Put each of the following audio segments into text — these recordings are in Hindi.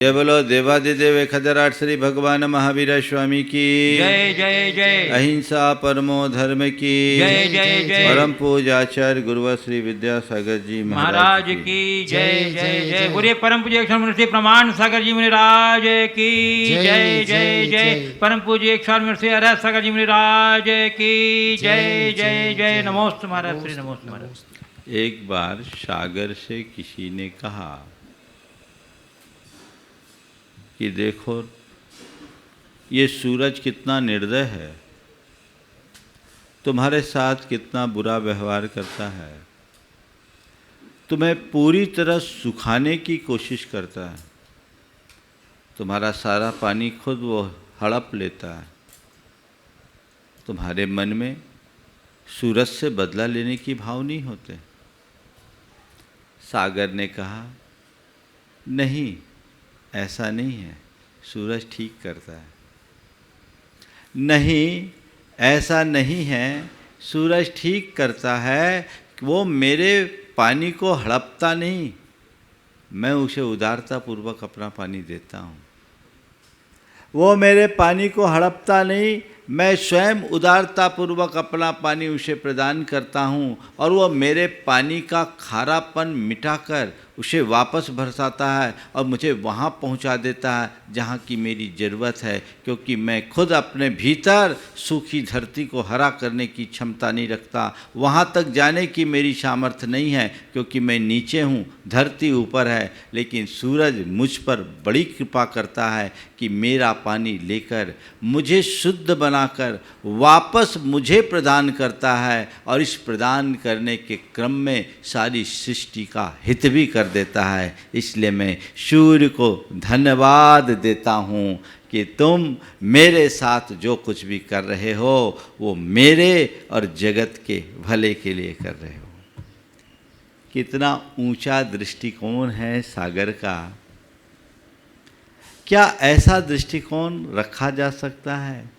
जय बोलो देवादिदेव खजराट श्री भगवान महावीर स्वामी की जय जय जय। अहिंसा परमो धर्म की जय जय जय। परम पूजाचार्य गुरुवर श्री विद्यासागर जी महाराज की जय जय जय। बोलिए परम पूज्य श्री प्रमाण सागर जी महाराज की जय जय जय। परम पूज्य श्री अरहत सागर जी महाराज की जय जय जय। नमोस्तु महाराज श्री नमोस्तु महाराज। एक बार सागर से किसी ने कहा कि देखो ये सूरज कितना निर्दय है, तुम्हारे साथ कितना बुरा व्यवहार करता है, तुम्हें पूरी तरह सुखाने की कोशिश करता है, तुम्हारा सारा पानी खुद वो हड़प लेता है। तुम्हारे मन में सूरज से बदला लेने की भाव नहीं होते। सागर ने कहा नहीं, ऐसा नहीं है, सूरज ठीक करता है। नहीं, ऐसा नहीं है, सूरज ठीक करता है, वो मेरे पानी को हड़पता नहीं, मैं उसे उदारतापूर्वक अपना पानी देता हूँ। वो मेरे पानी को हड़पता नहीं, मैं स्वयं उदारतापूर्वक अपना पानी उसे प्रदान करता हूँ और वो मेरे पानी का खारापन मिटाकर उसे वापस बरसाता है और मुझे वहाँ पहुँचा देता है जहाँ की मेरी ज़रूरत है, क्योंकि मैं खुद अपने भीतर सूखी धरती को हरा करने की क्षमता नहीं रखता। वहाँ तक जाने की मेरी सामर्थ्य नहीं है, क्योंकि मैं नीचे हूँ, धरती ऊपर है। लेकिन सूरज मुझ पर बड़ी कृपा करता है कि मेरा पानी लेकर मुझे शुद्ध बनाकर वापस मुझे प्रदान करता है और इस प्रदान करने के क्रम में सारी सृष्टि का हित भी कर देता है। इसलिए मैं सूर्य को धन्यवाद देता हूँ कि तुम मेरे साथ जो कुछ भी कर रहे हो वो मेरे और जगत के भले के लिए कर रहे हो। कितना ऊंचा दृष्टिकोण है सागर का। क्या ऐसा दृष्टिकोण रखा जा सकता है?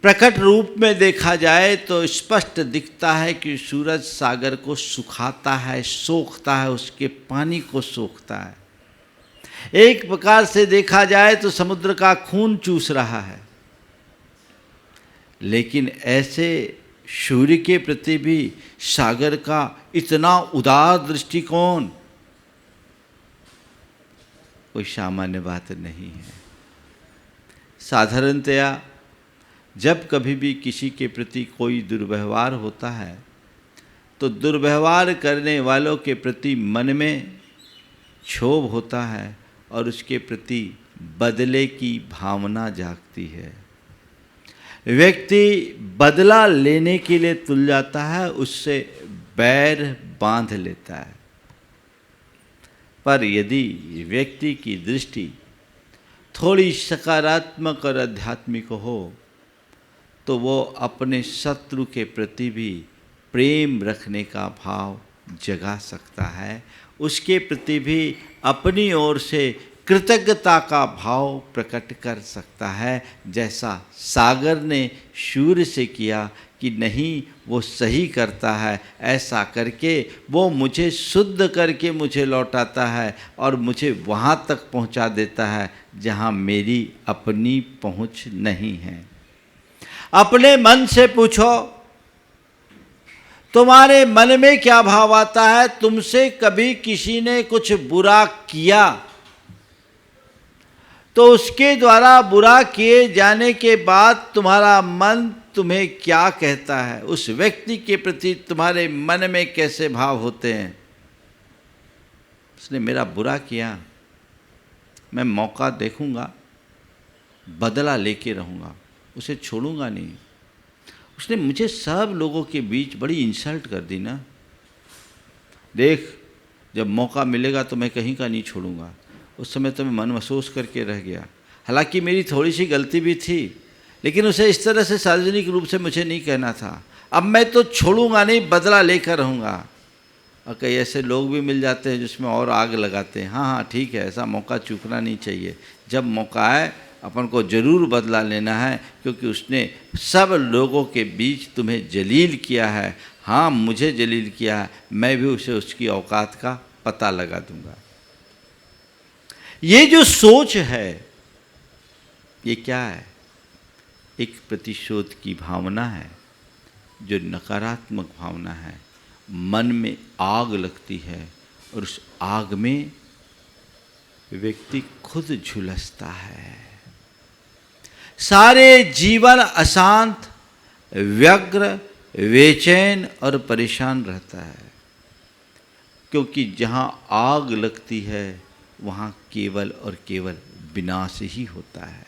प्रकट रूप में देखा जाए तो स्पष्ट दिखता है कि सूरज सागर को सुखाता है, सोखता है, उसके पानी को सोखता है। एक प्रकार से देखा जाए तो समुद्र का खून चूस रहा है। लेकिन ऐसे सूर्य के प्रति भी सागर का इतना उदार दृष्टिकोण कोई सामान्य बात नहीं है। साधारणतया जब कभी भी किसी के प्रति कोई दुर्व्यवहार होता है तो दुर्व्यवहार करने वालों के प्रति मन में क्षोभ होता है और उसके प्रति बदले की भावना जागती है। व्यक्ति बदला लेने के लिए तुल जाता है, उससे बैर बांध लेता है। पर यदि व्यक्ति की दृष्टि थोड़ी सकारात्मक और आध्यात्मिक हो तो वो अपने शत्रु के प्रति भी प्रेम रखने का भाव जगा सकता है, उसके प्रति भी अपनी ओर से कृतज्ञता का भाव प्रकट कर सकता है, जैसा सागर ने सूर्य से किया कि नहीं वो सही करता है। ऐसा करके वो मुझे शुद्ध करके मुझे लौटाता है और मुझे वहाँ तक पहुँचा देता है जहाँ मेरी अपनी पहुँच नहीं है। अपने मन से पूछो, तुम्हारे मन में क्या भाव आता है? तुमसे कभी किसी ने कुछ बुरा किया तो उसके द्वारा बुरा किए जाने के बाद तुम्हारा मन तुम्हें क्या कहता है? उस व्यक्ति के प्रति तुम्हारे मन में कैसे भाव होते हैं? उसने मेरा बुरा किया, मैं मौका देखूंगा, बदला लेके रहूंगा, उसे छोड़ूंगा नहीं। उसने मुझे सब लोगों के बीच बड़ी इंसल्ट कर दी ना, देख जब मौका मिलेगा तो मैं कहीं का नहीं छोड़ूंगा। उस समय तो मैं मन महसूस करके रह गया। हालांकि मेरी थोड़ी सी गलती भी थी, लेकिन उसे इस तरह से सार्वजनिक रूप से मुझे नहीं कहना था। अब मैं तो छोड़ूंगा नहीं, बदला लेकर रहूँगा। और कई ऐसे लोग भी मिल जाते हैं जिसमें और आग लगाते हैं। हाँ हाँ ठीक है, ऐसा मौका चूकना नहीं चाहिए। जब मौका आए अपन को ज़रूर बदला लेना है, क्योंकि उसने सब लोगों के बीच तुम्हें जलील किया है। हाँ मुझे जलील किया है, मैं भी उसे उसकी औकात का पता लगा दूंगा। ये जो सोच है ये क्या है? एक प्रतिशोध की भावना है, जो नकारात्मक भावना है। मन में आग लगती है और उस आग में व्यक्ति खुद झुलसता है। सारे जीवन अशांत, व्यग्र, बेचैन और परेशान रहता है, क्योंकि जहाँ आग लगती है वहाँ केवल और केवल विनाश ही होता है।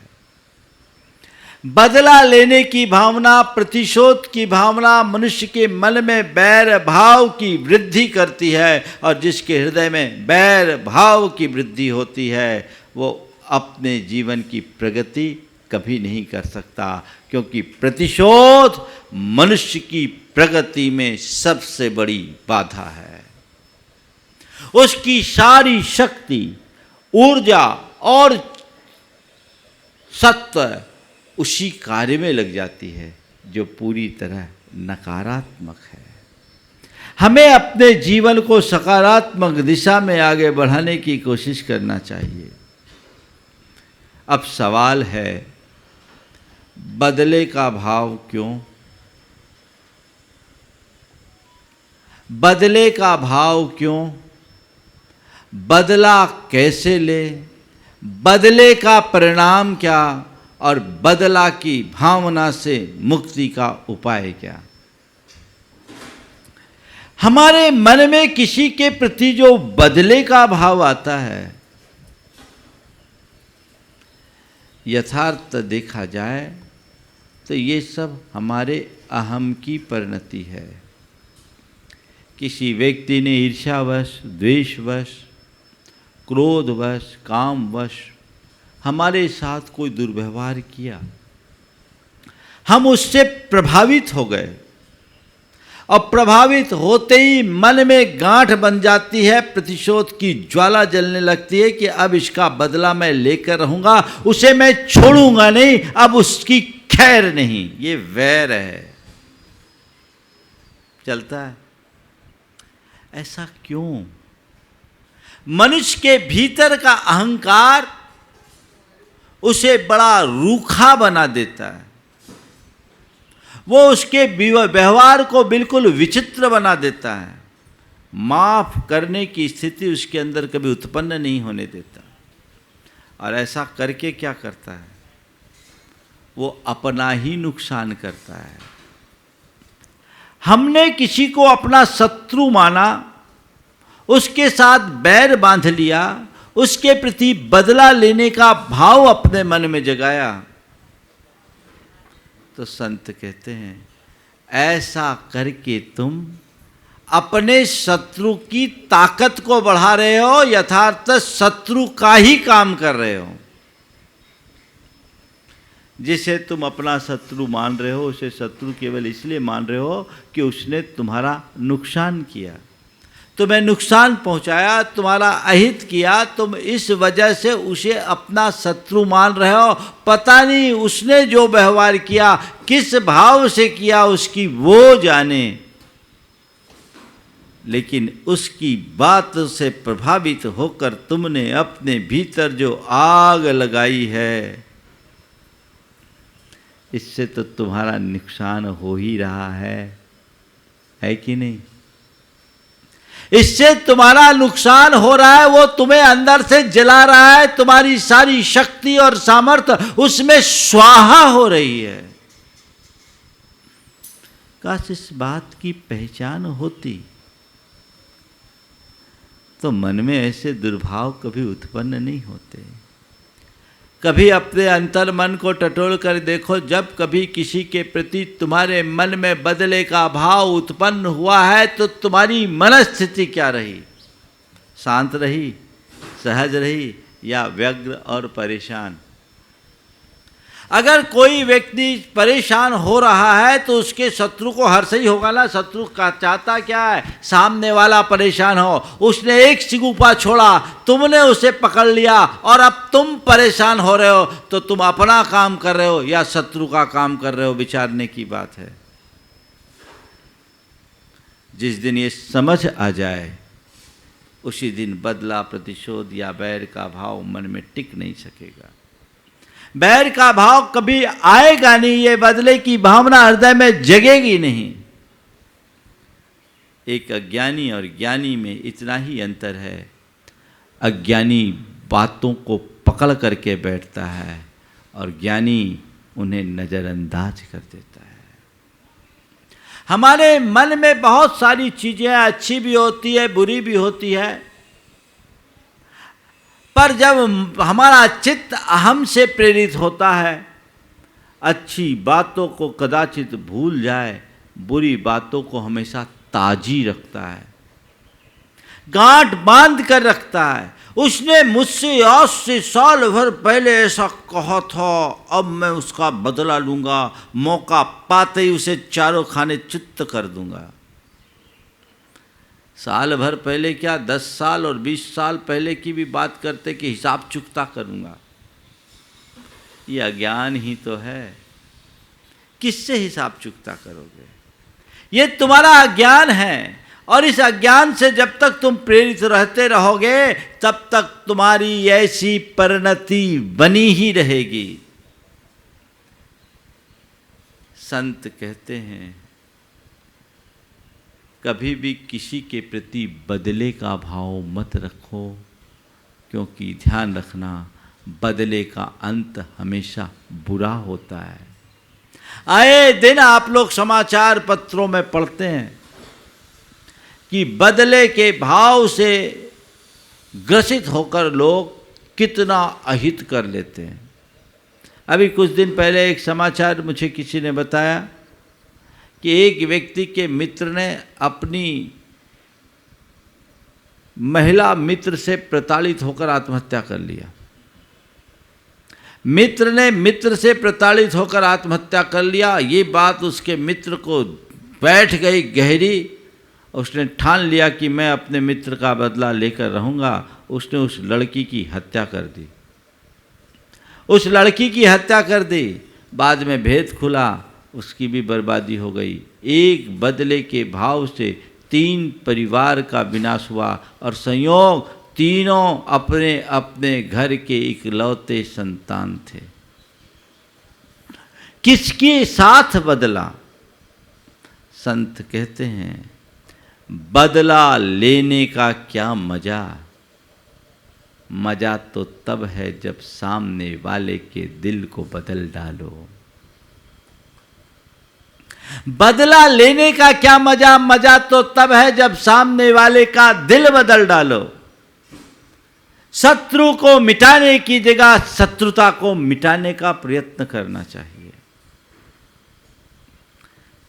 बदला लेने की भावना, प्रतिशोध की भावना मनुष्य के मन में बैर भाव की वृद्धि करती है, और जिसके हृदय में बैर भाव की वृद्धि होती है वो अपने जीवन की प्रगति कभी नहीं कर सकता, क्योंकि प्रतिशोध मनुष्य की प्रगति में सबसे बड़ी बाधा है। उसकी सारी शक्ति, ऊर्जा और सत्व उसी कार्य में लग जाती है जो पूरी तरह नकारात्मक है। हमें अपने जीवन को सकारात्मक दिशा में आगे बढ़ाने की कोशिश करना चाहिए। अब सवाल है, बदले का भाव क्यों? बदले का भाव क्यों? बदला कैसे ले? बदले का परिणाम क्या? और बदला की भावना से मुक्ति का उपाय क्या? हमारे मन में किसी के प्रति जो बदले का भाव आता है, यथार्थ देखा जाए तो ये सब हमारे अहम की परिणति है। किसी व्यक्ति ने ईर्ष्यावश, द्वेषवश, क्रोधवश, कामवश हमारे साथ कोई दुर्व्यवहार किया, हम उससे प्रभावित हो गए, और प्रभावित होते ही मन में गांठ बन जाती है, प्रतिशोध की ज्वाला जलने लगती है कि अब इसका बदला मैं लेकर रहूंगा, उसे मैं छोड़ूंगा नहीं, अब उसकी खैर नहीं। ये वैर है, चलता है। ऐसा क्यों? मनुष्य के भीतर का अहंकार उसे बड़ा रूखा बना देता है, वो उसके व्यवहार को बिल्कुल विचित्र बना देता है, माफ करने की स्थिति उसके अंदर कभी उत्पन्न नहीं होने देता। और ऐसा करके क्या करता है? वो अपना ही नुकसान करता है। हमने किसी को अपना शत्रु माना, उसके साथ बैर बांध लिया, उसके प्रति बदला लेने का भाव अपने मन में जगाया, तो संत कहते हैं ऐसा करके तुम अपने शत्रु की ताकत को बढ़ा रहे हो, यथार्थ शत्रु का ही काम कर रहे हो। जिसे तुम अपना शत्रु मान रहे हो, उसे शत्रु केवल इसलिए मान रहे हो कि उसने तुम्हारा नुकसान किया, तुम्हें नुकसान पहुंचाया, तुम्हारा अहित किया, तुम इस वजह से उसे अपना शत्रु मान रहे हो। पता नहीं उसने जो व्यवहार किया किस भाव से किया, उसकी वो जाने, लेकिन उसकी बात से प्रभावित होकर तुमने अपने भीतर जो आग लगाई है, इससे तो तुम्हारा नुकसान हो ही रहा है कि नहीं? इससे तुम्हारा नुकसान हो रहा है, वो तुम्हें अंदर से जला रहा है, तुम्हारी सारी शक्ति और सामर्थ्य उसमें स्वाहा हो रही है। काश इस बात की पहचान होती तो मन में ऐसे दुर्भाव कभी उत्पन्न नहीं होते। कभी अपने अंतर मन को टटोल कर देखो, जब कभी किसी के प्रति तुम्हारे मन में बदले का भाव उत्पन्न हुआ है तो तुम्हारी मनस्थिति क्या रही? शांत रही, सहज रही, या व्यग्र और परेशान? अगर कोई व्यक्ति परेशान हो रहा है तो उसके शत्रु को हर्ष ही होगा ना। शत्रु का चाहता क्या है? सामने वाला परेशान हो। उसने एक सिगुपा छोड़ा, तुमने उसे पकड़ लिया और अब तुम परेशान हो रहे हो, तो तुम अपना काम कर रहे हो या शत्रु का काम कर रहे हो, विचारने की बात है। जिस दिन ये समझ आ जाए उसी दिन बदला, प्रतिशोध या बैर का भाव मन में टिक नहीं सकेगा। बैर का भाव कभी आएगा नहीं, ये बदले की भावना हृदय में जगेगी नहीं। एक अज्ञानी और ज्ञानी में इतना ही अंतर है, अज्ञानी बातों को पकड़ करके बैठता है और ज्ञानी उन्हें नज़रअंदाज कर देता है। हमारे मन में बहुत सारी चीज़ें अच्छी भी होती है, बुरी भी होती है, पर जब हमारा चित्त अहम से प्रेरित होता है, अच्छी बातों को कदाचित भूल जाए, बुरी बातों को हमेशा ताजी रखता है, गांठ बांध कर रखता है। उसने मुझसे आज से साल भर पहले ऐसा कहा था, अब मैं उसका बदला लूंगा, मौका पाते ही उसे चारों खाने चित्त कर दूंगा। साल भर पहले क्या, 10 साल और 20 साल पहले की भी बात करते कि हिसाब चुकता करूंगा। ये अज्ञान ही तो है, किससे हिसाब चुकता करोगे? ये तुम्हारा अज्ञान है, और इस अज्ञान से जब तक तुम प्रेरित रहते रहोगे तब तक तुम्हारी ऐसी परिणति बनी ही रहेगी। संत कहते हैं कभी भी किसी के प्रति बदले का भाव मत रखो, क्योंकि ध्यान रखना बदले का अंत हमेशा बुरा होता है। आए दिन आप लोग समाचार पत्रों में पढ़ते हैं कि बदले के भाव से ग्रसित होकर लोग कितना अहित कर लेते हैं। अभी कुछ दिन पहले एक समाचार मुझे किसी ने बताया कि एक व्यक्ति के मित्र ने अपनी महिला मित्र से प्रताड़ित होकर आत्महत्या कर लिया। मित्र ने मित्र से प्रताड़ित होकर आत्महत्या कर लिया। ये बात उसके मित्र को बैठ गई गहरी। उसने ठान लिया कि मैं अपने मित्र का बदला लेकर रहूँगा। उसने उस लड़की की हत्या कर दी। उस लड़की की हत्या कर दी। बाद में भेद खुला, उसकी भी बर्बादी हो गई। एक बदले के भाव से 3 परिवार का विनाश हुआ, और संयोग तीनों अपने अपने घर के इकलौते संतान थे। किसके साथ बदला? संत कहते हैं बदला लेने का क्या मजा, मजा तो तब है जब सामने वाले के दिल को बदल डालो। बदला लेने का क्या मजा, मजा तो तब है जब सामने वाले का दिल बदल डालो। शत्रु को मिटाने की जगह शत्रुता को मिटाने का प्रयत्न करना चाहिए।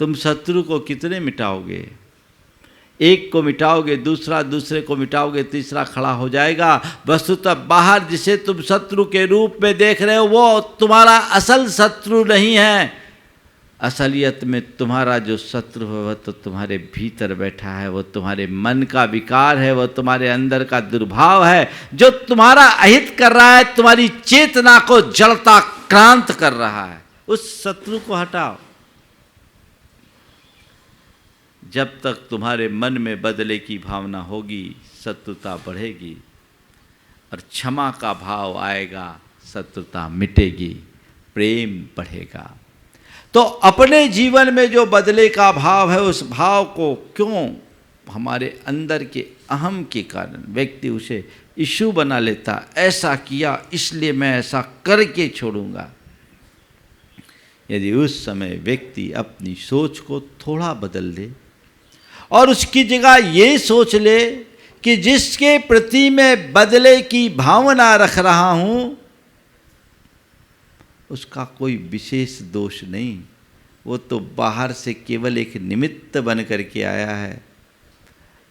तुम शत्रु को कितने मिटाओगे? एक को मिटाओगे, दूसरा दूसरे को मिटाओगे, तीसरा खड़ा हो जाएगा। वस्तुतः बाहर जिसे तुम शत्रु के रूप में देख रहे हो वो तुम्हारा असल शत्रु नहीं है। असलियत में तुम्हारा जो शत्रु है वह तो तुम्हारे भीतर बैठा है, वो तुम्हारे मन का विकार है, वह तुम्हारे अंदर का दुर्भाव है, जो तुम्हारा अहित कर रहा है, तुम्हारी चेतना को जड़ता क्रांत कर रहा है। उस शत्रु को हटाओ। जब तक तुम्हारे मन में बदले की भावना होगी शत्रुता बढ़ेगी, और क्षमा का भाव आएगा शत्रुता मिटेगी, प्रेम बढ़ेगा। तो अपने जीवन में जो बदले का भाव है उस भाव को क्यों हमारे अंदर के अहम के कारण व्यक्ति उसे इशू बना लेता, ऐसा किया इसलिए मैं ऐसा करके छोड़ूंगा। यदि उस समय व्यक्ति अपनी सोच को थोड़ा बदल दे और उसकी जगह ये सोच ले कि जिसके प्रति मैं बदले की भावना रख रहा हूँ उसका कोई विशेष दोष नहीं, वो तो बाहर से केवल एक निमित्त बन करके आया है।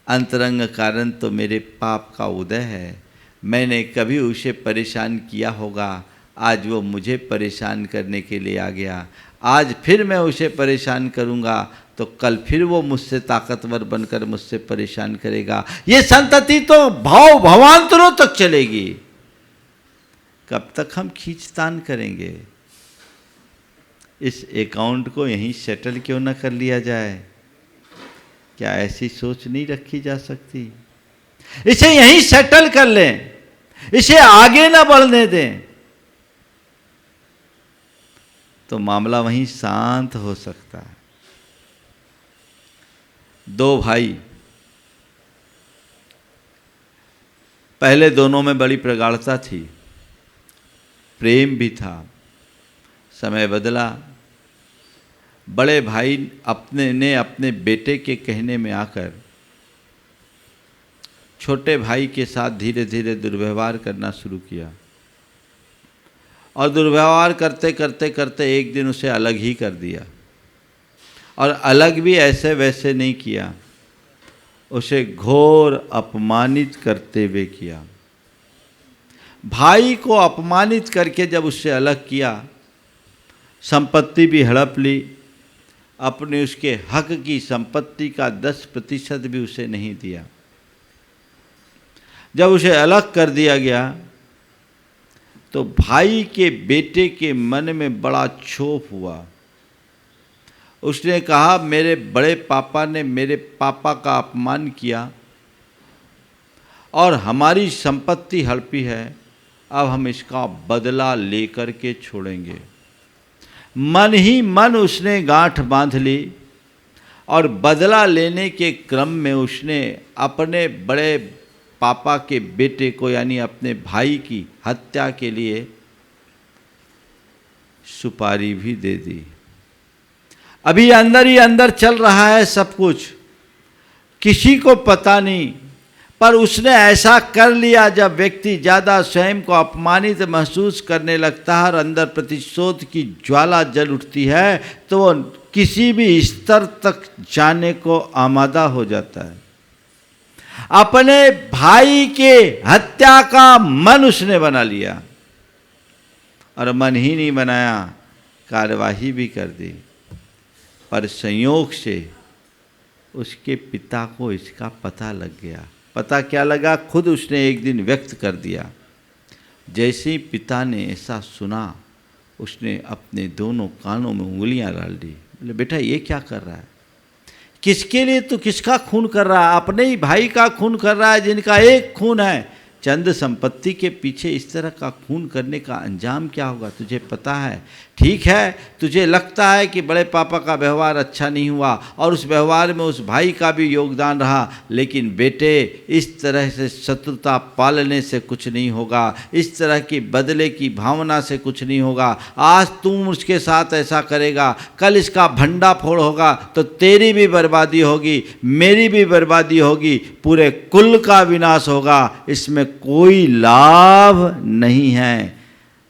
अंतरंग कारण तो मेरे पाप का उदय है। मैंने कभी उसे परेशान किया होगा, आज वो मुझे परेशान करने के लिए आ गया। आज फिर मैं उसे परेशान करूँगा तो कल फिर वो मुझसे ताकतवर बनकर मुझसे परेशान करेगा। ये संतति तो भाव भवांतरों तक चलेगी। कब तक हम खींचतान करेंगे? इस अकाउंट को यहीं सेटल क्यों न कर लिया जाए? क्या ऐसी सोच नहीं रखी जा सकती? इसे यहीं सेटल कर लें, इसे आगे ना बढ़ने दें, तो मामला वहीं शांत हो सकता है। दो भाई, पहले दोनों में बड़ी प्रगाढ़ता थी, प्रेम भी था। समय बदला, बड़े भाई अपने बेटे के कहने में आकर छोटे भाई के साथ धीरे धीरे दुर्व्यवहार करना शुरू किया, और दुर्व्यवहार करते करते करते एक दिन उसे अलग ही कर दिया। और अलग भी ऐसे वैसे नहीं किया, उसे घोर अपमानित करते हुए किया। भाई को अपमानित करके जब उससे अलग किया, संपत्ति भी हड़प ली, अपने उसके हक की संपत्ति का 10% भी उसे नहीं दिया। जब उसे अलग कर दिया गया तो भाई के बेटे के मन में बड़ा क्षोभ हुआ। उसने कहा, मेरे बड़े पापा ने मेरे पापा का अपमान किया और हमारी संपत्ति हड़पी है, अब हम इसका बदला लेकर के छोड़ेंगे। मन ही मन उसने गांठ बांध ली और बदला लेने के क्रम में उसने अपने बड़े पापा के बेटे को, यानी अपने भाई की हत्या के लिए सुपारी भी दे दी। अभी अंदर ही अंदर चल रहा है सब कुछ, किसी को पता नहीं, पर उसने ऐसा कर लिया। जब व्यक्ति ज़्यादा स्वयं को अपमानित महसूस करने लगता है और अंदर प्रतिशोध की ज्वाला जल उठती है, तो वो किसी भी स्तर तक जाने को आमादा हो जाता है। अपने भाई के हत्या का मन उसने बना लिया, और मन ही नहीं बनाया, कार्यवाही भी कर दी। पर संयोग से उसके पिता को इसका पता लग गया। पता क्या लगा? खुद उसने एक दिन व्यक्त कर दिया। जैसे ही पिता ने ऐसा सुना, उसने अपने दोनों कानों में उंगलियां डाल दी। बोले, बेटा ये क्या कर रहा है? किसके लिए तू किसका खून कर रहा है? अपने ही भाई का खून कर रहा है, जिनका एक खून है। चंद संपत्ति के पीछे इस तरह का खून करने का अंजाम क्या होगा, तुझे पता है? ठीक है, तुझे लगता है कि बड़े पापा का व्यवहार अच्छा नहीं हुआ और उस व्यवहार में उस भाई का भी योगदान रहा, लेकिन बेटे इस तरह से शत्रुता पालने से कुछ नहीं होगा, इस तरह की बदले की भावना से कुछ नहीं होगा। आज तुम उसके साथ ऐसा करेगा, कल इसका भंडाफोड़ होगा तो तेरी भी बर्बादी होगी, मेरी भी बर्बादी होगी, पूरे कुल का विनाश होगा। इसमें कोई लाभ नहीं है।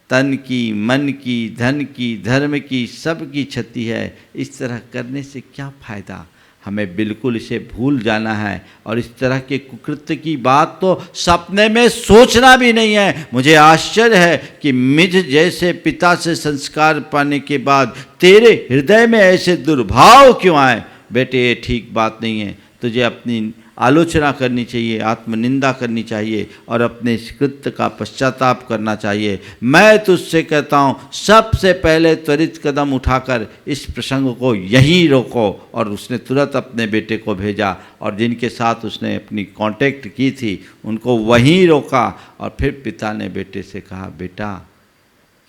तन की, मन की, धन की, धर्म की, सब की क्षति है। इस तरह करने से क्या फायदा? हमें बिल्कुल इसे भूल जाना है और इस तरह के कुकृत्य की बात तो सपने में सोचना भी नहीं है। मुझे आश्चर्य है कि मुझ जैसे पिता से संस्कार पाने के बाद तेरे हृदय में ऐसे दुर्भाव क्यों आए? बेटे, ये ठीक बात नहीं है। तुझे अपनी आलोचना करनी चाहिए, आत्मनिंदा करनी चाहिए और अपने इस कृत्य का पश्चाताप करना चाहिए। मैं तुझसे कहता हूँ, सबसे पहले त्वरित कदम उठाकर इस प्रसंग को यहीं रोको। और उसने तुरंत अपने बेटे को भेजा और जिनके साथ उसने अपनी कांटेक्ट की थी उनको वहीं रोका। और फिर पिता ने बेटे से कहा, बेटा,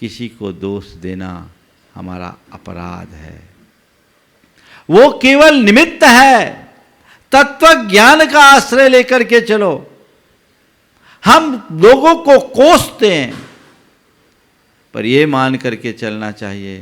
किसी को दोष देना हमारा अपराध है, वो केवल निमित्त है। तत्व ज्ञान का आश्रय लेकर के चलो। हम लोगों को कोसते हैं, पर यह मान करके चलना चाहिए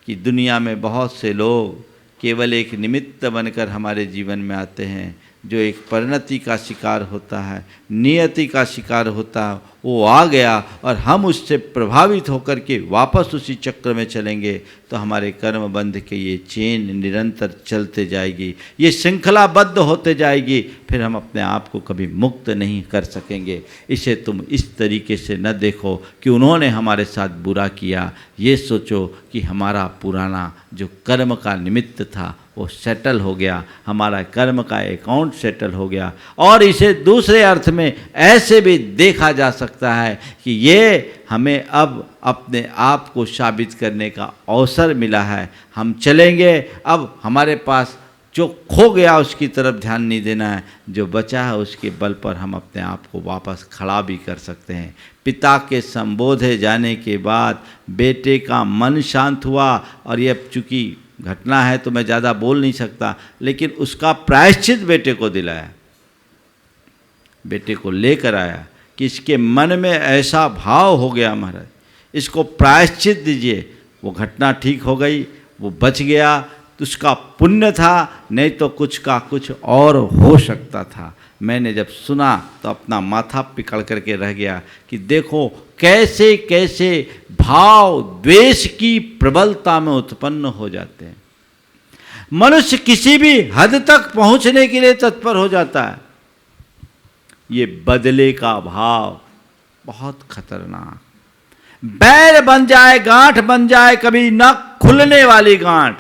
कि दुनिया में बहुत से लोग केवल एक निमित्त बनकर हमारे जीवन में आते हैं, जो एक परिणति का शिकार होता है, नियति का शिकार होता है। वो आ गया और हम उससे प्रभावित होकर के वापस उसी चक्र में चलेंगे तो हमारे कर्म बंध के ये चेन निरंतर चलते जाएगी, ये श्रृंखलाबद्ध होते जाएगी। फिर हम अपने आप को कभी मुक्त नहीं कर सकेंगे। इसे तुम इस तरीके से न देखो कि उन्होंने हमारे साथ बुरा किया। ये सोचो कि हमारा पुराना जो कर्म का निमित्त था वो सेटल हो गया, हमारा कर्म का अकाउंट सेटल हो गया। और इसे दूसरे अर्थ में ऐसे भी देखा जा सकता है कि ये हमें अब अपने आप को साबित करने का अवसर मिला है। हम चलेंगे, अब हमारे पास जो खो गया उसकी तरफ ध्यान नहीं देना है, जो बचा है उसके बल पर हम अपने आप को वापस खड़ा भी कर सकते हैं। पिता के संबोधे जाने के बाद बेटे का मन शांत हुआ, और यह चूँकि घटना है तो मैं ज़्यादा बोल नहीं सकता, लेकिन उसका प्रायश्चित बेटे को दिलाया, बेटे को लेकर आया कि इसके मन में ऐसा भाव हो गया महाराज, इसको प्रायश्चित दीजिए। वो घटना ठीक हो गई, वो बच गया, तो उसका पुण्य था, नहीं तो कुछ का कुछ और हो सकता था। मैंने जब सुना तो अपना माथा पिकड़ करके रह गया कि देखो कैसे कैसे भाव द्वेष की प्रबलता में उत्पन्न हो जाते हैं। मनुष्य किसी भी हद तक पहुंचने के लिए तत्पर हो जाता है। ये बदले का भाव बहुत खतरनाक, बैर बन जाए, गांठ बन जाए, कभी न खुलने वाली गांठ।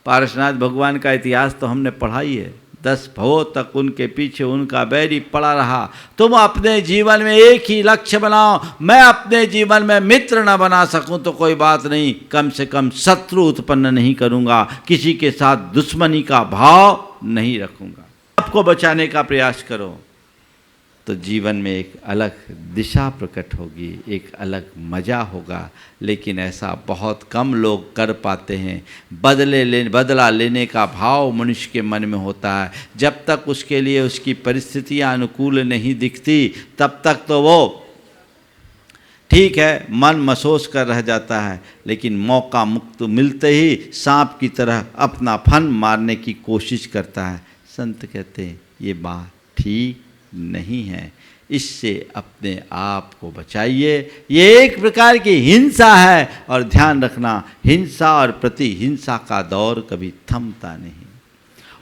पारसनाथ भगवान का इतिहास तो हमने पढ़ा ही है। 10 भवों तक उनके पीछे उनका बैरी पड़ा रहा। तुम अपने जीवन में एक ही लक्ष्य बनाओ, मैं अपने जीवन में मित्र न बना सकूं तो कोई बात नहीं, कम से कम शत्रु उत्पन्न नहीं करूंगा, किसी के साथ दुश्मनी का भाव नहीं रखूंगा। आपको बचाने का प्रयास करो तो जीवन में एक अलग दिशा प्रकट होगी, एक अलग मज़ा होगा। लेकिन ऐसा बहुत कम लोग कर पाते हैं। बदला लेने का भाव मनुष्य के मन में होता है। जब तक उसके लिए उसकी परिस्थितियां अनुकूल नहीं दिखती तब तक तो वो ठीक है, मन महसूस कर रह जाता है, लेकिन मौका मुक्त मिलते ही सांप की तरह अपना फन मारने की कोशिश करता है। संत कहते हैं ये बात ठीक नहीं है, इससे अपने आप को बचाइए। ये एक प्रकार की हिंसा है, और ध्यान रखना हिंसा और प्रतिहिंसा का दौर कभी थमता नहीं।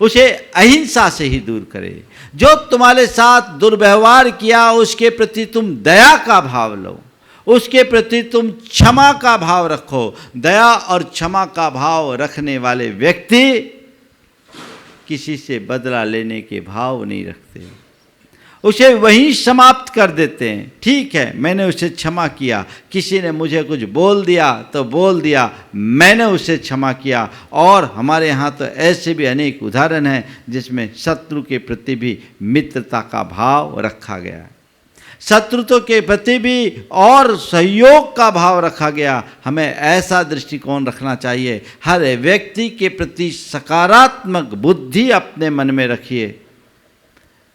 उसे अहिंसा से ही दूर करे। जो तुम्हारे साथ दुर्व्यवहार किया उसके प्रति तुम दया का भाव लो, उसके प्रति तुम क्षमा का भाव रखो। दया और क्षमा का भाव रखने वाले व्यक्ति किसी से बदला लेने के भाव नहीं रखते, उसे वहीं समाप्त कर देते हैं। ठीक है, मैंने उसे क्षमा किया, किसी ने मुझे कुछ बोल दिया तो बोल दिया, मैंने उसे क्षमा किया। और हमारे यहाँ तो ऐसे भी अनेक उदाहरण हैं जिसमें शत्रु के प्रति भी मित्रता का भाव रखा गया है, शत्रुत्व के प्रति भी और सहयोग का भाव रखा गया। हमें ऐसा दृष्टिकोण रखना चाहिए, हर व्यक्ति के प्रति सकारात्मक बुद्धि अपने मन में रखिए।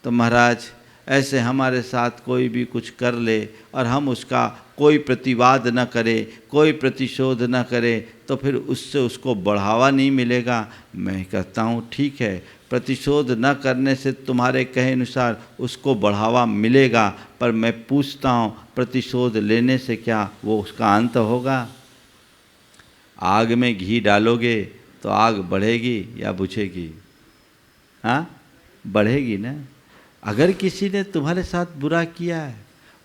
तो महाराज ऐसे हमारे साथ कोई भी कुछ कर ले और हम उसका कोई प्रतिवाद न करें, कोई प्रतिशोध न करें, तो फिर उससे उसको बढ़ावा नहीं मिलेगा। मैं कहता हूँ ठीक है, प्रतिशोध न करने से तुम्हारे कहे अनुसार उसको बढ़ावा मिलेगा, पर मैं पूछता हूँ प्रतिशोध लेने से क्या वो उसका अंत होगा? आग में घी डालोगे तो आग बढ़ेगी या बुझेगी? हाँ, बढ़ेगी ना। अगर किसी ने तुम्हारे साथ बुरा किया है,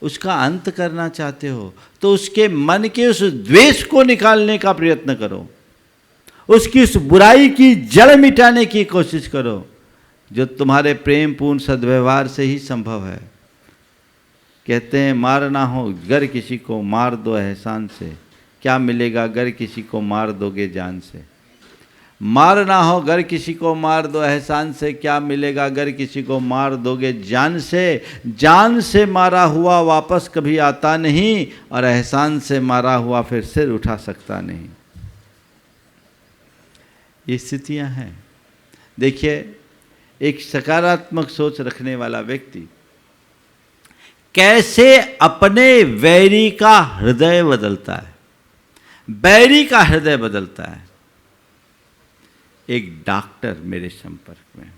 उसका अंत करना चाहते हो, तो उसके मन के उस द्वेष को निकालने का प्रयत्न करो, उसकी उस बुराई की जड़ मिटाने की कोशिश करो, जो तुम्हारे प्रेम पूर्ण सद्व्यवहार से ही संभव है। कहते हैं मारना हो गर किसी को मार दो एहसान से, क्या मिलेगा गर किसी को मार दोगे जान से। मारना हो गर किसी को मार दो एहसान से, क्या मिलेगा अगर किसी को मार दोगे जान से। जान से मारा हुआ वापस कभी आता नहीं, और एहसान से मारा हुआ फिर सिर उठा सकता नहीं। ये स्थितियां हैं। देखिए, एक सकारात्मक सोच रखने वाला व्यक्ति कैसे अपने वैरी का हृदय बदलता है, बैरी का हृदय बदलता है। एक डॉक्टर मेरे संपर्क में,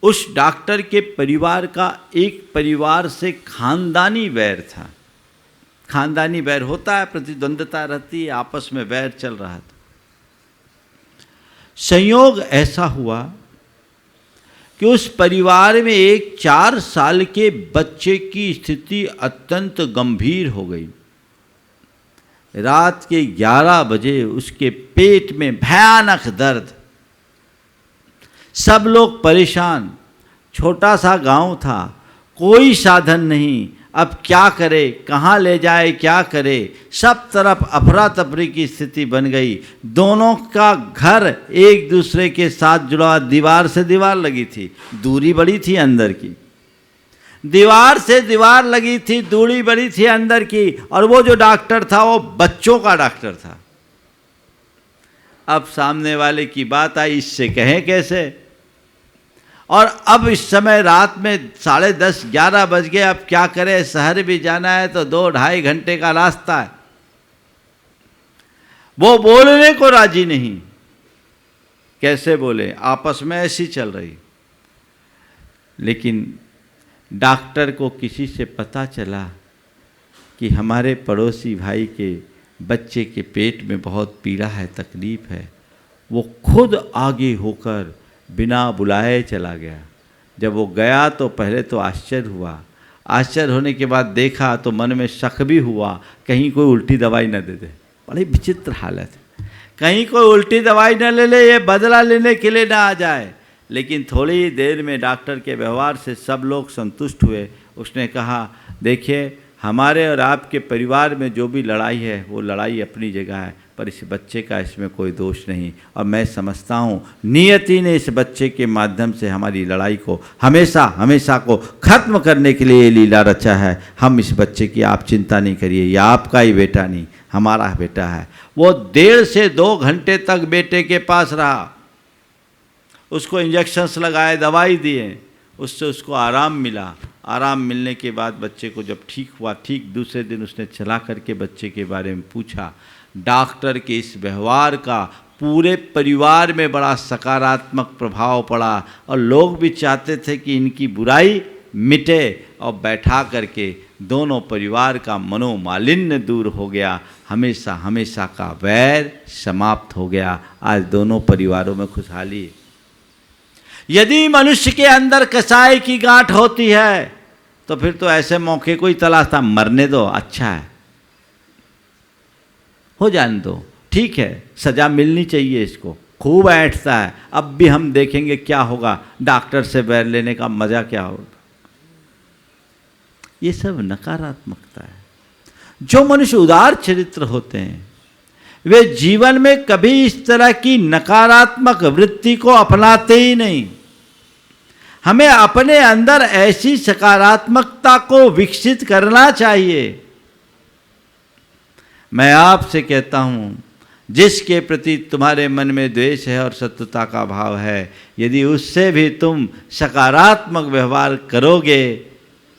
उस डॉक्टर के परिवार का एक परिवार से खानदानी वैर था। खानदानी वैर होता है, प्रतिद्वंद्विता रहती है, आपस में वैर चल रहा था। संयोग ऐसा हुआ कि उस परिवार में एक 4 साल के बच्चे की स्थिति अत्यंत गंभीर हो गई। रात के 11 बजे उसके पेट में भयानक दर्द, सब लोग परेशान। छोटा सा गांव था, कोई साधन नहीं, अब क्या करे, कहाँ ले जाए, क्या करे। सब तरफ अफरा तफरी की स्थिति बन गई। दोनों का घर एक दूसरे के साथ जुड़ा, दीवार से दीवार लगी थी, दूरी बड़ी थी अंदर की। दीवार से दीवार लगी थी, दूरी बड़ी थी अंदर की। और वो जो डॉक्टर था वो बच्चों का डॉक्टर था। अब सामने वाले की बात आई, इससे कहें कैसे। और अब इस समय रात में 10:30 11 बज गए। अब क्या करें, शहर भी जाना है तो 2-2.5 घंटे का रास्ता है। वो बोलने को राजी नहीं। कैसे बोले, आपस में ऐसी चल रही। लेकिन डॉक्टर को किसी से पता चला कि हमारे पड़ोसी भाई के बच्चे के पेट में बहुत पीड़ा है, तकलीफ है। वो खुद आगे होकर बिना बुलाए चला गया। जब वो गया तो पहले तो आश्चर्य हुआ। आश्चर्य होने के बाद देखा तो मन में शक भी हुआ, कहीं कोई उल्टी दवाई न दे दे। बड़ी विचित्र हालत है, कहीं कोई उल्टी दवाई न ले ले, ये बदला लेने के लिए ना आ जाए। लेकिन थोड़ी ही देर में डॉक्टर के व्यवहार से सब लोग संतुष्ट हुए। उसने कहा, देखिए हमारे और आपके परिवार में जो भी लड़ाई है वो लड़ाई अपनी जगह है, पर इस बच्चे का इसमें कोई दोष नहीं। और मैं समझता हूँ नियति ने इस बच्चे के माध्यम से हमारी लड़ाई को हमेशा हमेशा को ख़त्म करने के लिए ये लीला रचा है। हम इस बच्चे की आप चिंता नहीं करिए, ये आपका ही बेटा नहीं, हमारा बेटा है। वो 1.5 से 2 घंटे तक बेटे के पास रहा, उसको इंजेक्शन्स लगाए, दवाई दिए, उससे उसको आराम मिला। आराम मिलने के बाद बच्चे को जब ठीक हुआ, ठीक दूसरे दिन उसने चला करके बच्चे के बारे में पूछा। डॉक्टर के इस व्यवहार का पूरे परिवार में बड़ा सकारात्मक प्रभाव पड़ा और लोग भी चाहते थे कि इनकी बुराई मिटे। और बैठा करके दोनों परिवार का मनोमालिन्य दूर हो गया, हमेशा हमेशा का वैर समाप्त हो गया। आज दोनों परिवारों में खुशहाली है। यदि मनुष्य के अंदर कसाई की गांठ होती है तो फिर तो ऐसे मौके को ही तलाश था, मरने दो, अच्छा है, हो जाने दो, ठीक है, सजा मिलनी चाहिए इसको, खूब ऐंठता है, अब भी हम देखेंगे क्या होगा, डॉक्टर से बैर लेने का मजा क्या होगा। ये सब नकारात्मकता है। जो मनुष्य उदार चरित्र होते हैं वे जीवन में कभी इस तरह की नकारात्मक वृत्ति को अपनाते ही नहीं। हमें अपने अंदर ऐसी सकारात्मकता को विकसित करना चाहिए। मैं आपसे कहता हूं, जिसके प्रति तुम्हारे मन में द्वेष है और शत्रुता का भाव है, यदि उससे भी तुम सकारात्मक व्यवहार करोगे,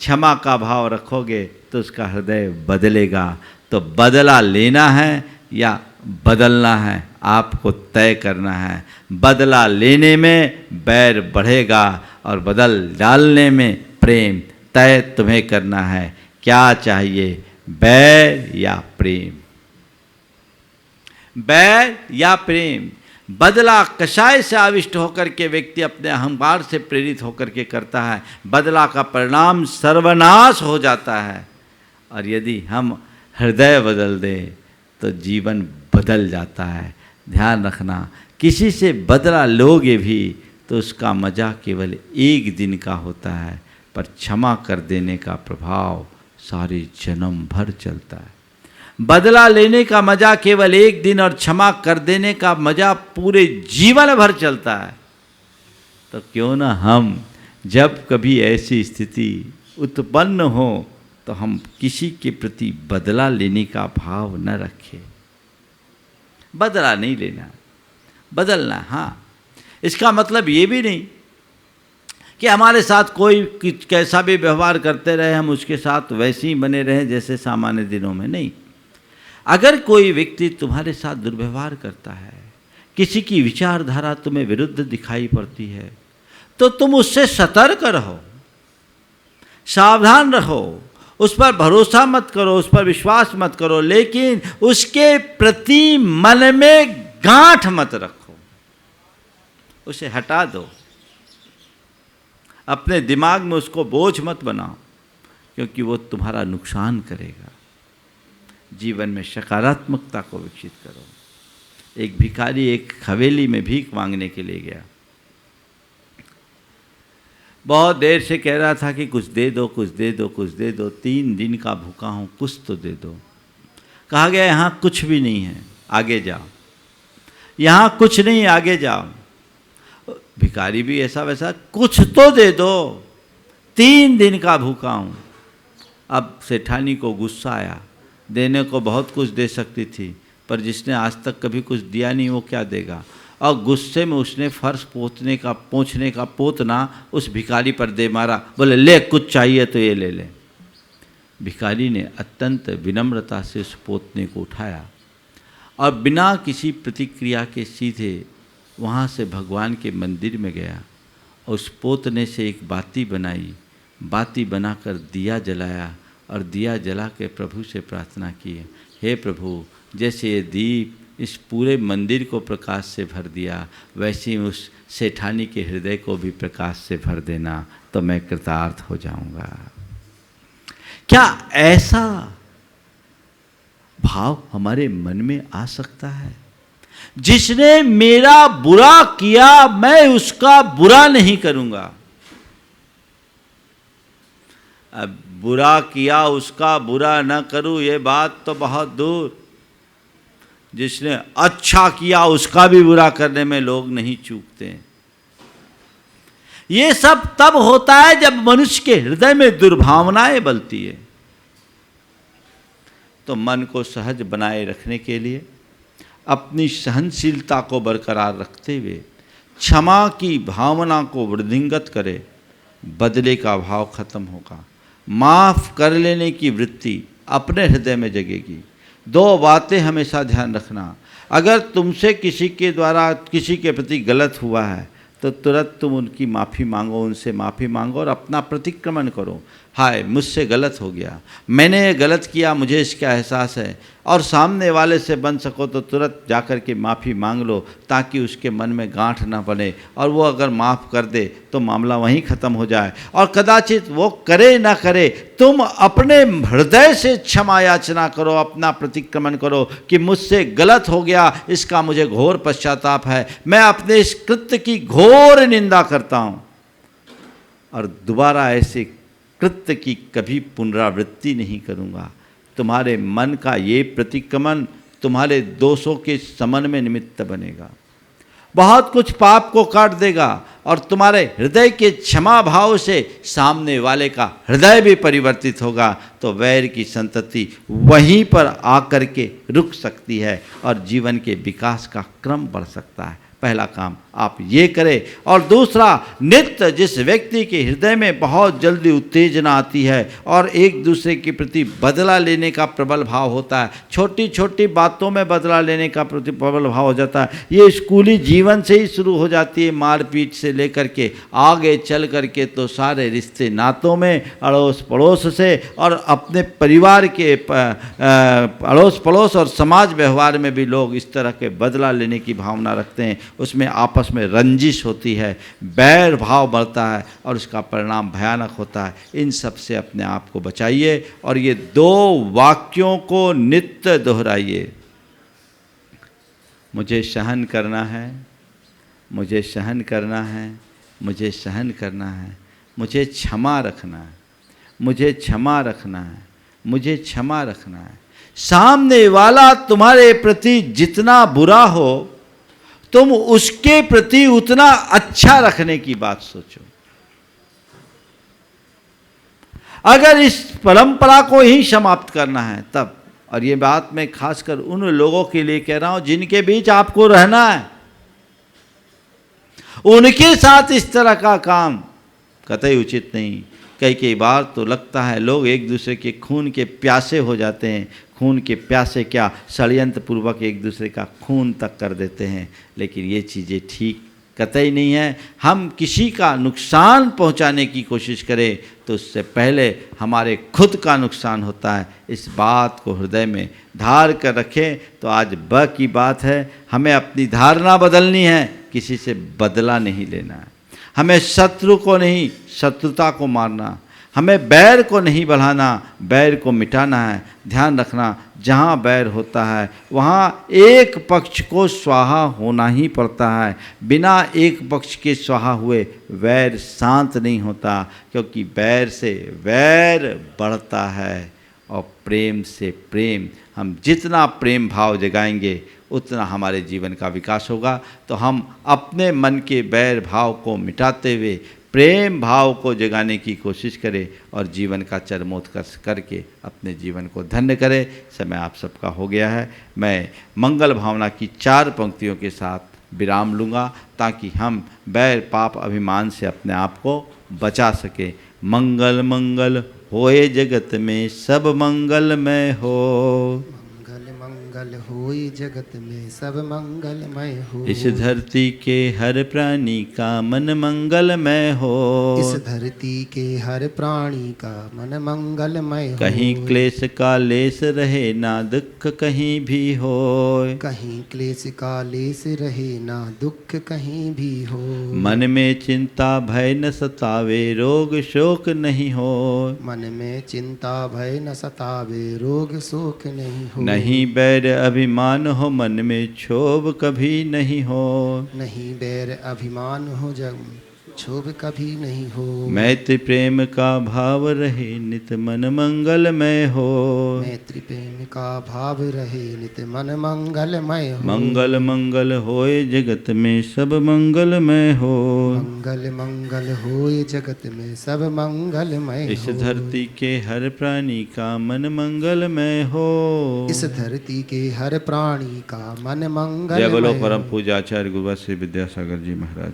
क्षमा का भाव रखोगे, तो उसका हृदय बदलेगा। तो बदला लेना है या बदलना है, आपको तय करना है। बदला लेने में बैर बढ़ेगा और बदल डालने में प्रेम। तय तुम्हें करना है, क्या चाहिए, बैर या प्रेम। बैर या प्रेम। बदला कषाय से आविष्ट होकर के व्यक्ति अपने अहंकार से प्रेरित होकर के करता है, बदला का परिणाम सर्वनाश हो जाता है। और यदि हम हृदय बदल दें तो जीवन बदल जाता है। ध्यान रखना, किसी से बदला लोगे भी तो उसका मज़ा केवल एक दिन का होता है, पर क्षमा कर देने का प्रभाव सारे जन्म भर चलता है। बदला लेने का मज़ा केवल एक दिन और क्षमा कर देने का मज़ा पूरे जीवन भर चलता है। तो क्यों ना हम जब कभी ऐसी स्थिति उत्पन्न हो तो हम किसी के प्रति बदला लेने का भाव न रखें। बदला नहीं लेना, बदलना। हाँ, इसका मतलब ये भी नहीं कि हमारे साथ कोई कैसा भी व्यवहार करते रहे हम उसके साथ वैसे ही बने रहें जैसे सामान्य दिनों में। नहीं, अगर कोई व्यक्ति तुम्हारे साथ दुर्व्यवहार करता है, किसी की विचारधारा तुम्हें विरुद्ध दिखाई पड़ती है, तो तुम उससे सतर्क रहो, सावधान रहो, उस पर भरोसा मत करो, उस पर विश्वास मत करो, लेकिन उसके प्रति मन में गांठ मत रखो, उसे हटा दो। अपने दिमाग में उसको बोझ मत बनाओ, क्योंकि वो तुम्हारा नुकसान करेगा। जीवन में सकारात्मकता को विकसित करो। एक भिखारी एक हवेली में भीख मांगने के लिए गया। बहुत देर से कह रहा था कि कुछ दे दो, कुछ दे दो, कुछ दे दो, 3 दिन का भूखा हूँ, कुछ तो दे दो। कहा गया यहाँ कुछ भी नहीं है, आगे जाओ, यहाँ कुछ नहीं, आगे जाओ। भिखारी भी ऐसा वैसा, कुछ तो दे दो, 3 दिन का भूखा हूँ। अब सेठानी को गुस्सा आया, देने को बहुत कुछ दे सकती थी, पर जिसने आज तक कभी कुछ दिया नहीं वो क्या देगा। और गुस्से में उसने फर्श पोंछने का पोतना उस भिखारी पर दे मारा। बोले ले, कुछ चाहिए तो ये ले ले। भिखारी ने अत्यंत विनम्रता से उस पोतने को उठाया और बिना किसी प्रतिक्रिया के सीधे वहाँ से भगवान के मंदिर में गया। उस पोतने से एक बाती बनाई, बाती बनाकर दिया जलाया और दिया जला के प्रभु से प्रार्थना की, हे प्रभु, जैसे ये दीप इस पूरे मंदिर को प्रकाश से भर दिया, वैसे ही उस सेठानी के हृदय को भी प्रकाश से भर देना, तो मैं कृतार्थ हो जाऊंगा। क्या ऐसा भाव हमारे मन में आ सकता है? जिसने मेरा बुरा किया मैं उसका बुरा नहीं करूंगा। अब बुरा किया उसका बुरा न करूं, ये बात तो बहुत दूर। जिसने अच्छा किया उसका भी बुरा करने में लोग नहीं चूकते। ये सब तब होता है जब मनुष्य के हृदय में दुर्भावनाएं बलती है। तो मन को सहज बनाए रखने के लिए अपनी सहनशीलता को बरकरार रखते हुए क्षमा की भावना को वृद्धिंगत करे, बदले का भाव खत्म होगा। माफ कर लेने की वृत्ति अपने हृदय में जगेगी। 2 बातें हमेशा ध्यान रखना। अगर तुमसे किसी के द्वारा किसी के प्रति गलत हुआ है तो तुरंत तुम उनकी माफ़ी मांगो, उनसे माफ़ी मांगो और अपना प्रतिक्रमण करो। हाय, मुझसे गलत हो गया, मैंने ये गलत किया, मुझे इसका एहसास है। और सामने वाले से बन सको तो तुरंत जाकर के माफ़ी मांग लो, ताकि उसके मन में गांठ ना बने। और वो अगर माफ़ कर दे तो मामला वहीं ख़त्म हो जाए। और कदाचित वो करे ना करे, तुम अपने हृदय से क्षमा याचना करो, अपना प्रतिक्रमण करो कि मुझसे गलत हो गया, इसका मुझे घोर पश्चाताप है, मैं अपने इस कृत्य की घोर निंदा करता हूँ और दोबारा ऐसे कृत्य की कभी पुनरावृत्ति नहीं करूँगा। तुम्हारे मन का ये प्रतिक्रमण तुम्हारे दोषों के समन में निमित्त बनेगा, बहुत कुछ पाप को काट देगा और तुम्हारे हृदय के क्षमा भाव से सामने वाले का हृदय भी परिवर्तित होगा। तो वैर की संतति वहीं पर आकर के रुक सकती है और जीवन के विकास का क्रम बढ़ सकता है। पहला काम आप ये करें। और दूसरा, नित्य जिस व्यक्ति के हृदय में बहुत जल्दी उत्तेजना आती है और एक दूसरे के प्रति बदला लेने का प्रबल भाव होता है, छोटी छोटी बातों में बदला लेने का प्रबल भाव हो जाता है, ये स्कूली जीवन से ही शुरू हो जाती है। मारपीट से लेकर के आगे चल करके तो सारे रिश्ते नातों में, अड़ोस पड़ोस से और अपने परिवार के अड़ोस पड़ोस और समाज व्यवहार में भी लोग इस तरह के बदला लेने की भावना रखते हैं। उसमें आपस में रंजिश होती है, बैर भाव बढ़ता है और उसका परिणाम भयानक होता है। इन सब से अपने आप को बचाइए और ये 2 वाक्यों को नित्य दोहराइए। मुझे सहन करना है, मुझे सहन करना है, मुझे सहन करना है, मुझे क्षमा रखना है, मुझे क्षमा रखना है, मुझे क्षमा रखना है। सामने वाला तुम्हारे प्रति जितना बुरा हो तुम उसके प्रति उतना अच्छा रखने की बात सोचो। अगर इस परंपरा को ही समाप्त करना है तब, और ये बात मैं खासकर उन लोगों के लिए कह रहा हूं जिनके बीच आपको रहना है, उनके साथ इस तरह का काम कतई उचित नहीं। कई बार तो लगता है लोग एक दूसरे के खून के प्यासे हो जाते हैं। खून के प्यासे क्या, षड्यंत्र पूर्वक एक दूसरे का खून तक कर देते हैं। लेकिन ये चीज़ें ठीक कतई नहीं है। हम किसी का नुकसान पहुंचाने की कोशिश करें तो उससे पहले हमारे खुद का नुकसान होता है। इस बात को हृदय में धार कर रखें। तो आज ब की बात है, हमें अपनी धारणा बदलनी है, किसी से बदला नहीं लेना है। हमें शत्रु को नहीं, शत्रुता को मारना, हमें बैर को नहीं बढ़ाना, बैर को मिटाना है। ध्यान रखना, जहाँ बैर होता है वहाँ एक पक्ष को स्वाहा होना ही पड़ता है। बिना एक पक्ष के स्वाहा हुए वैर शांत नहीं होता, क्योंकि बैर से वैर बढ़ता है और प्रेम से प्रेम। हम जितना प्रेम भाव जगाएंगे उतना हमारे जीवन का विकास होगा। तो हम अपने मन के बैर भाव को मिटाते हुए प्रेम भाव को जगाने की कोशिश करें और जीवन का चरमोत्कर्ष करके अपने जीवन को धन्य करें। समय आप सबका हो गया है। मैं मंगल भावना की 4 पंक्तियों के साथ विराम लूँगा ताकि हम बैर पाप अभिमान से अपने आप को बचा सकें। मंगल मंगल होए जगत में सब मंगलमय हो। मंगल होई जगत में सब मंगलमय हो। इस धरती के हर प्राणी का मन मंगलमय हो। इस धरती के हर प्राणी का मन मंगलमय हो। कहीं क्लेश का लेस रहे ना दुख कहीं भी हो। कहीं क्लेश का लेस रहे ना दुख कहीं भी हो। मन में चिंता भय न सतावे रोग शोक नहीं हो। मन में चिंता भय न सतावे रोग शोक नहीं हो। नहीं बैर अभिमान हो मन में क्षोभ कभी नहीं हो। नहीं बैर अभिमान हो जग क्षोभ कभी नहीं हो। मैत्री प्रेम का भाव रहे नित मन मंगलमय हो। मैत्री प्रेम का भाव रहे नित मन मंगलमय हो। मंगल मंगल होए जगत में सब मंगलमय हो। मंगल मंगल होए जगत में सब मंगलमय हो। इस धरती के हर प्राणी का मन मंगलमय हो। इस धरती के हर प्राणी का मन मंगलमय जय बोलो हो। परम पूज्य आचार्य गुरु श्री विद्यासागर जी महाराज।